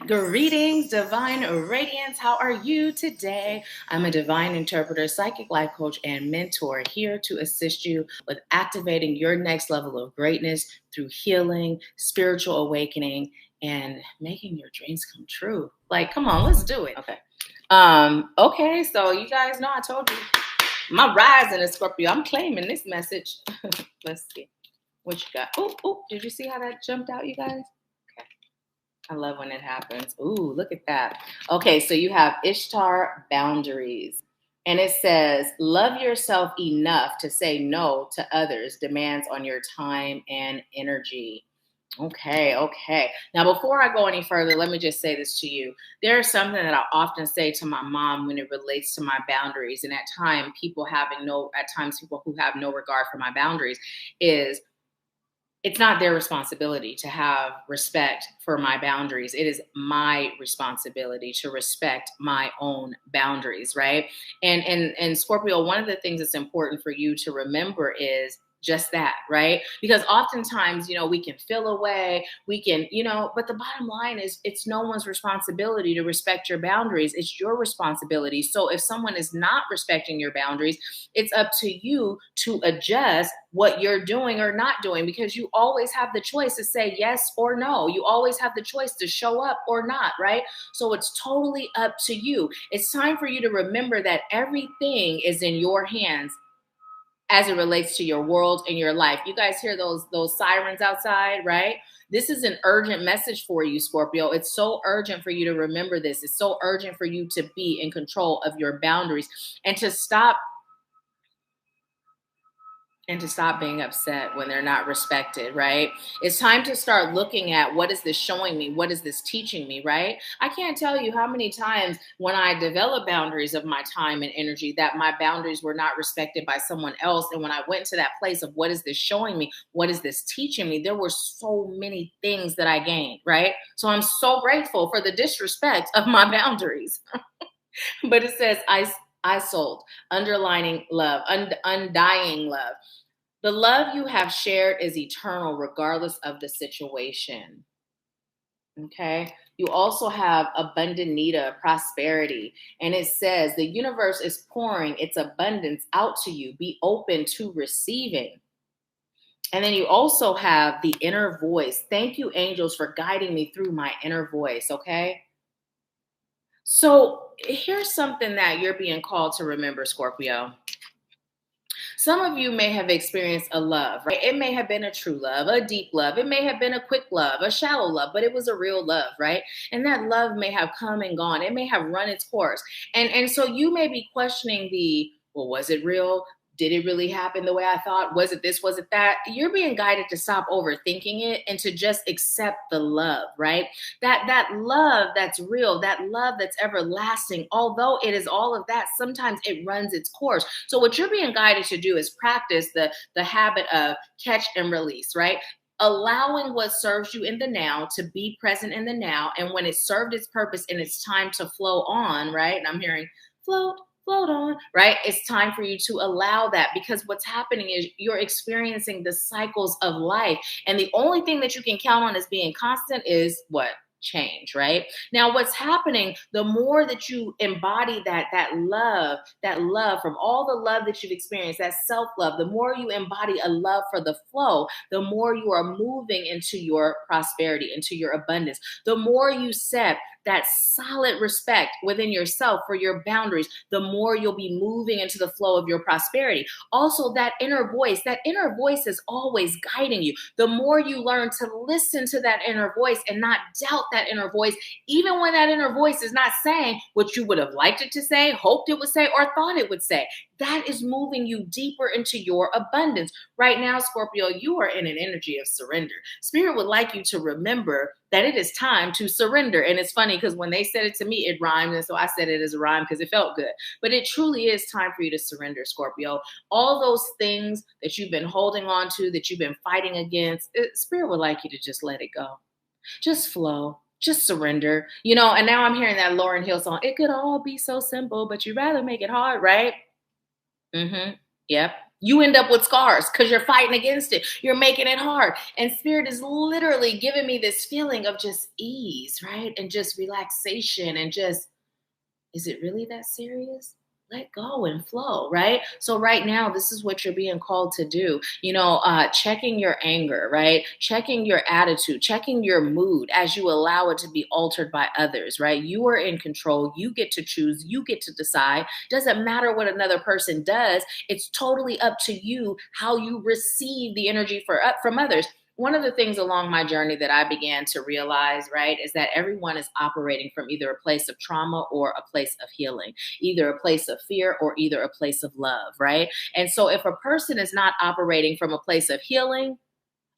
Greetings, divine radiance. How are you today? I'm a divine interpreter, psychic life coach, and mentor here to assist you with activating your next level of greatness through healing, spiritual awakening, and making your dreams come true. Like, come on, let's do it. Okay, so you guys know I told you my rising is Scorpio. I'm claiming this message. Let's see what you got. Oh, did you see how that jumped out, you guys? I love when it happens. Ooh, look at that. Okay, so you have Ishtar boundaries. And it says, love yourself enough to say no to others' demands on your time and energy. Okay. Now, before I go any further, let me just say this to you. There's something that I often say to my mom when it relates to my boundaries. And at times, people who have no regard for my boundaries is it's not their responsibility to have respect for my boundaries. It is my responsibility to respect my own boundaries, right? And Scorpio, one of the things that's important for you to remember is just that, right? Because oftentimes, we can feel away, but the bottom line is it's no one's responsibility to respect your boundaries. It's your responsibility. So if someone is not respecting your boundaries, it's up to you to adjust what you're doing or not doing, because you always have the choice to say yes or no. You always have the choice to show up or not, right? So it's totally up to you. It's time for you to remember that everything is in your hands as it relates to your world and your life. You guys hear those sirens outside, right? This is an urgent message for you, Scorpio. It's so urgent for you to remember this. It's so urgent for you to be in control of your boundaries and to stop being upset when they're not respected, right? It's time to start looking at, what is this showing me? What is this teaching me, right? I can't tell you how many times when I developed boundaries of my time and energy that my boundaries were not respected by someone else. And when I went to that place of, what is this showing me? What is this teaching me? There were so many things that I gained, right? So I'm so grateful for the disrespect of my boundaries. But it says, I sold, underlining love, undying love. The love you have shared is eternal, regardless of the situation. Okay. You also have abundant nita, prosperity. And it says the universe is pouring its abundance out to you. Be open to receiving. And then you also have the inner voice. Thank you, angels, for guiding me through my inner voice. Okay. So here's something that you're being called to remember, Scorpio. Some of you may have experienced a love, right? It may have been a true love, a deep love. It may have been a quick love, a shallow love, but it was a real love, right? And that love may have come and gone. It may have run its course. And so you may be questioning well, was it real? Did it really happen the way I thought? Was it this? Was it that? You're being guided to stop overthinking it and to just accept the love, right? That love that's real, that love that's everlasting, although it is all of that, sometimes it runs its course. So what you're being guided to do is practice the habit of catch and release, right? Allowing what serves you in the now to be present in the now. And when it served its purpose and it's time to flow on, right? And I'm hearing float on, right? It's time for you to allow that, because what's happening is you're experiencing the cycles of life. And the only thing that you can count on as being constant is what? Change, right? Now, what's happening, the more that you embody that love from all the love that you've experienced, that self-love, the more you embody a love for the flow, the more you are moving into your prosperity, into your abundance. The more you set that solid respect within yourself for your boundaries, the more you'll be moving into the flow of your prosperity. Also, that inner voice is always guiding you. The more you learn to listen to that inner voice and not doubt that inner voice, even when that inner voice is not saying what you would have liked it to say, hoped it would say, or thought it would say, that is moving you deeper into your abundance. Right now, Scorpio, you are in an energy of surrender. Spirit would like you to remember that it is time to surrender. And it's funny because when they said it to me, it rhymed. And so I said it as a rhyme because it felt good. But it truly is time for you to surrender, Scorpio. All those things that you've been holding on to, that you've been fighting against, Spirit would like you to just let it go. Just flow. Just surrender. And now I'm hearing that Lauryn Hill song. It could all be so simple, but you'd rather make it hard, right? Yep. You end up with scars because you're fighting against it. You're making it hard. And Spirit is literally giving me this feeling of just ease, right? And just relaxation and just, is it really that serious? Let go and flow, right? So right now, this is what you're being called to do. Checking your anger, right? Checking your attitude, checking your mood as you allow it to be altered by others, right? You are in control. You get to choose. You get to decide. Doesn't matter what another person does. It's totally up to you how you receive the energy from others. One of the things along my journey that I began to realize, right, is that everyone is operating from either a place of trauma or a place of healing, either a place of fear or either a place of love, right? And so if a person is not operating from a place of healing,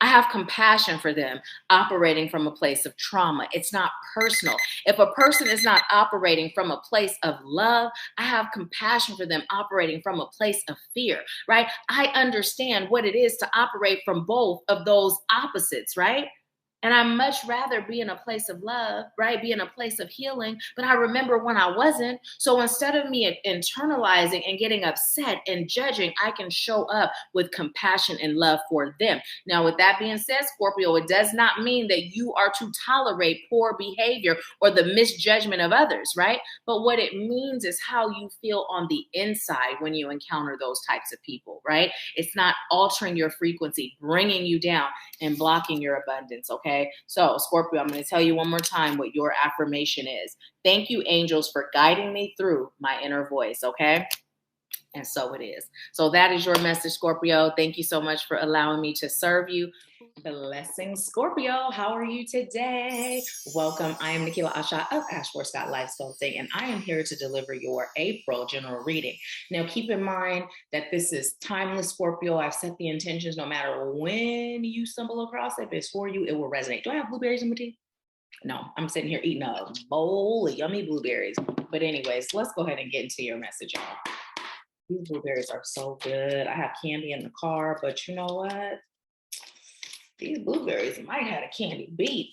I have compassion for them operating from a place of trauma. It's not personal. If a person is not operating from a place of love, I have compassion for them operating from a place of fear, right? I understand what it is to operate from both of those opposites, right? And I much rather be in a place of love, right? Be in a place of healing. But I remember when I wasn't. So instead of me internalizing and getting upset and judging, I can show up with compassion and love for them. Now, with that being said, Scorpio, it does not mean that you are to tolerate poor behavior or the misjudgment of others, right? But what it means is how you feel on the inside when you encounter those types of people, right? It's not altering your frequency, bringing you down and blocking your abundance, okay? So, Scorpio, I'm going to tell you one more time what your affirmation is. Thank you, angels, for guiding me through my inner voice, okay? And so it is. So that is your message, Scorpio. Thank you so much for allowing me to serve you. Blessings, Scorpio. How are you today? Welcome. I am Nahkila Isha of Ashford Scott Life Sculpting, and I am here to deliver your April general reading. Now, keep in mind that this is timeless, Scorpio. I've set the intentions no matter when you stumble across it. If it's for you, it will resonate. Do I have blueberries in my tea? No, I'm sitting here eating a bowl of yummy blueberries. But anyways, let's go ahead and get into your message, y'all. These blueberries are so good. I have candy in the car, but you know what? These blueberries might have a candy beat.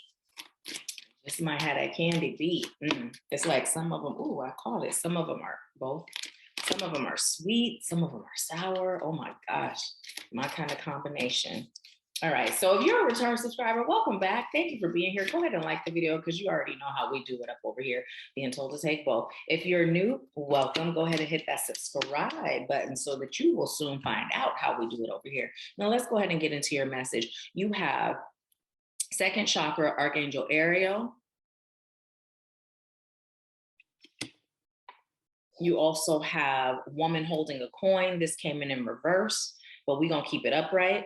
This might have that candy beat. It's like some of them, I call it. Some of them are both. Some of them are sweet. Some of them are sour. Oh my gosh, my kind of combination. All right, so if you're a return subscriber, welcome back. Thank you for being here. Go ahead and like the video because you already know how we do it up over here, being told to take both. If you're new, welcome. Go ahead and hit that subscribe button so that you will soon find out how we do it over here. Now, let's go ahead and get into your message. You have second chakra, Archangel Ariel. You also have woman holding a coin. This came in reverse, but we're going to keep it upright.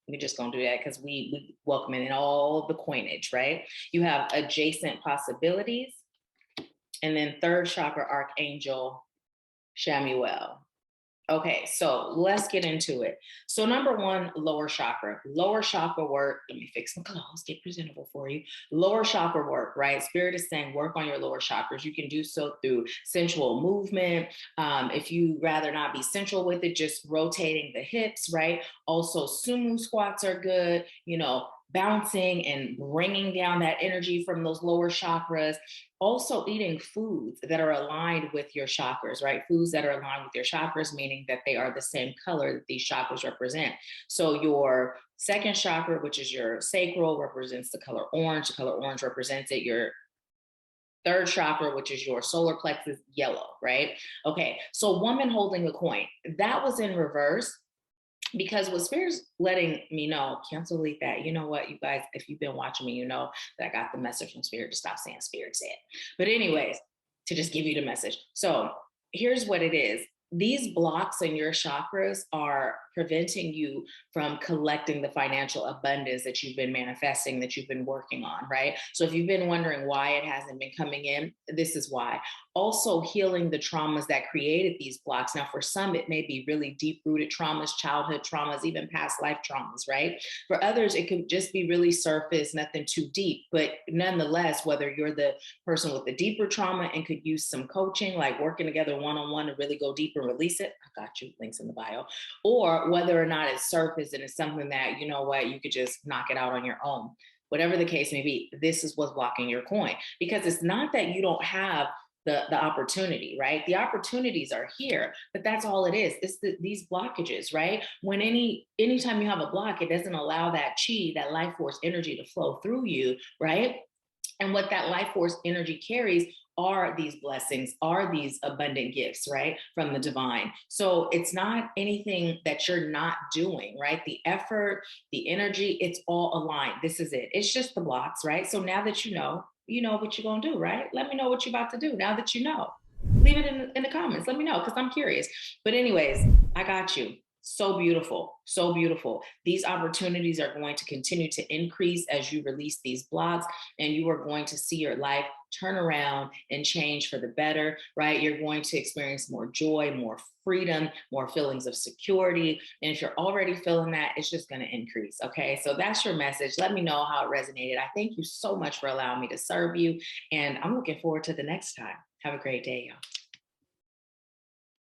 We're just going to do that because we welcome in all the coinage, right? You have adjacent possibilities. And then third chakra, Archangel Shamuel. Okay, so let's get into it. So number one, lower chakra. Lower chakra work. Let me fix some clothes, get presentable for you. Lower chakra work, right? Spirit is saying work on your lower chakras. You can do so through sensual movement. If you rather not be sensual with it, just rotating the hips, right? Also, sumo squats are good, bouncing and bringing down that energy from those lower chakras. Also eating foods that are aligned with your chakras, right? Foods that are aligned with your chakras, meaning that they are the same color that these chakras represent. So your second chakra, which is your sacral, represents the color orange. The color orange represents it. Your third chakra, which is your solar plexus, yellow, right? Okay, so woman holding a coin. That was in reverse. Because what Spirit's letting me know, cancel delete that. You know what, you guys, if you've been watching me, you know that I got the message from Spirit to stop saying Spirit said. But anyways, to just give you the message. So here's what it is. These blocks in your chakras are preventing you from collecting the financial abundance that you've been manifesting, that you've been working on, right? So if you've been wondering why it hasn't been coming in, this is why. Also healing the traumas that created these blocks. Now, for some, it may be really deep-rooted traumas, childhood traumas, even past life traumas, right? For others, it could just be really surface, nothing too deep. But nonetheless, whether you're the person with the deeper trauma and could use some coaching, like working together one-on-one to really go deeper and release it, I got you, links in the bio, or whether or not it's surface and it's something that, you know what, you could just knock it out on your own. Whatever the case may be, this is what's blocking your coin. Because it's not that you don't have the opportunity, right? The opportunities are here, but that's all it is. It's these blockages, right? When anytime you have a block, it doesn't allow that chi, that life force energy to flow through you, right? And what that life force energy carries are these blessings, are these abundant gifts, right? From the divine. So it's not anything that you're not doing, right? The effort, the energy, it's all aligned. This is it. It's just the blocks, right? So now that you know what you're going to do, right? Let me know what you're about to do now that you know. Leave it in the comments. Let me know because I'm curious. But, anyways, I got you. So beautiful. So beautiful. These opportunities are going to continue to increase as you release these blocks, and you are going to see your life turn around and change for the better, right? You're going to experience more joy, more freedom, more feelings of security. And if you're already feeling that, it's just going to increase. Okay. So that's your message. Let me know how it resonated. I thank you so much for allowing me to serve you. And I'm looking forward to the next time. Have a great day, y'all.